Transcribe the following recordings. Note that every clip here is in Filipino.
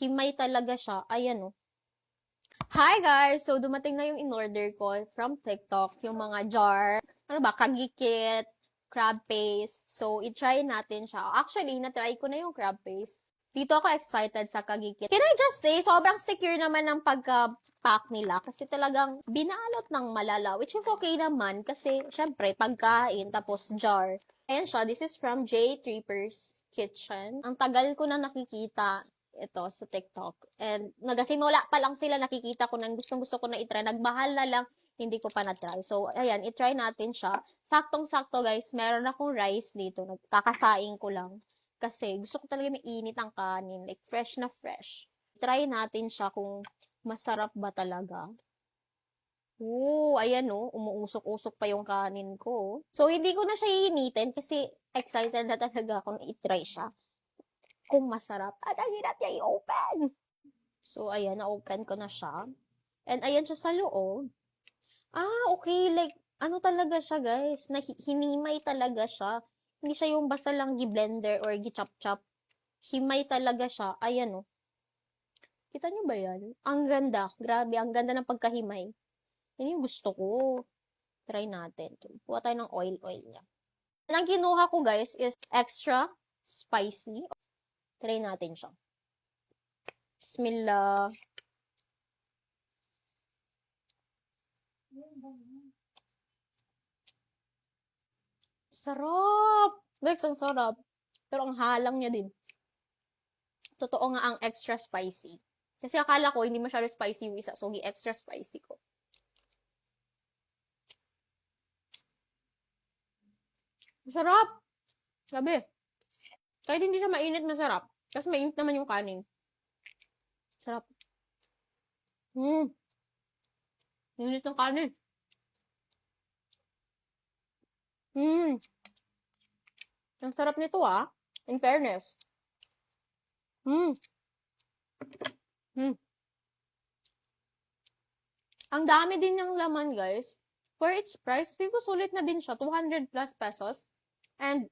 Himay talaga siya. Ayan oh. Hi guys! So, dumating na yung in-order ko from TikTok, yung mga jar, ano ba, kagikit, crab paste. So, i-try natin siya. Actually, na-try ko na yung crab paste. Dito ako excited sa kagikit. Can I just say, sobrang secure naman ng pagka-pack nila kasi talagang binalot ng malala, which is okay naman kasi, syempre, pagkain, tapos jar. Ayan siya, this is from J. Tripper's Kitchen. Ang tagal ko na nakikita ito sa TikTok. And nagasimula pa lang sila, nakikita ko nang gustong-gusto ko na i-try. Nagmahal na lang, hindi ko pa na-try. So, ayan, i-try natin siya. Saktong-sakto, guys, meron akong rice dito. Nagkakasaing ko lang. Kasi gusto ko talaga may init ang kanin. Like, fresh na fresh. Try natin siya kung masarap ba talaga. Ayan umuusok-usok pa yung kanin ko. So, hindi ko na siya iinitin kasi excited na talaga akong i-try siya kung masarap. At ang hirap niya i-open. So, ayan, na-open ko na siya. And ayan siya sa loob. Okay. Like, ano talaga siya, guys? Hinimay talaga siya. Hindi siya yung basta lang gi-blender or gi-chop-chop. Himay talaga siya. Ayan, oh. Kita nyo ba yan? Ang ganda. Grabe, ang ganda ng pagkahimay. Yan yung gusto ko. Try natin. Kuha tayo ng oil niya. Ang kinuha ko, guys, is extra spicy. Try natin siya. Bismillah. Sarap! Guys, ang sarap. Pero ang halang niya din. Totoo nga ang extra spicy. Kasi akala ko hindi masyado spicy yung isa. So, extra spicy ko. Sarap! Sabi. Kahit hindi siya mainit, masarap. Kasi mainit naman yung kanin. Sarap. Mainit ng kanin. Ang sarap nito in fairness. Ang dami din ng laman, guys. For its price, feel ko sulit na din siya. 200 plus pesos. And,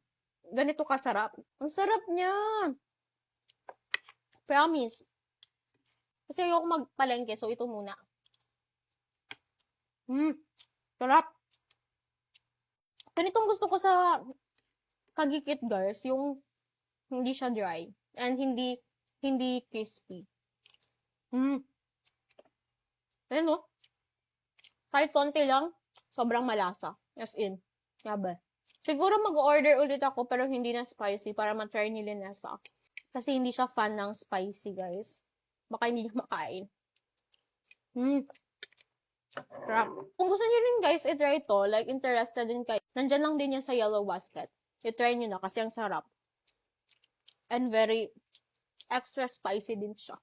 ganito kasarap. Ang sarap niya. Promise. Kasi ayoko magpalengke, so ito muna. Sarap. Ganitong gusto ko sa kagikit, guys. Yung hindi siya dry. And hindi crispy. Ayan, no? Kahit konti lang, sobrang malasa. As in. Yabe. Siguro mag-order ulit ako, pero hindi na spicy para ma-try ni Linessa. Kasi hindi siya fan ng spicy, guys. Baka hindi niya makain. Sarap. Kung gusto niyo rin, guys, i-try to, like, interested din kayo, nandyan lang din yan sa Yellow Basket. I-try niyo na kasi ang sarap. And very extra spicy din siya.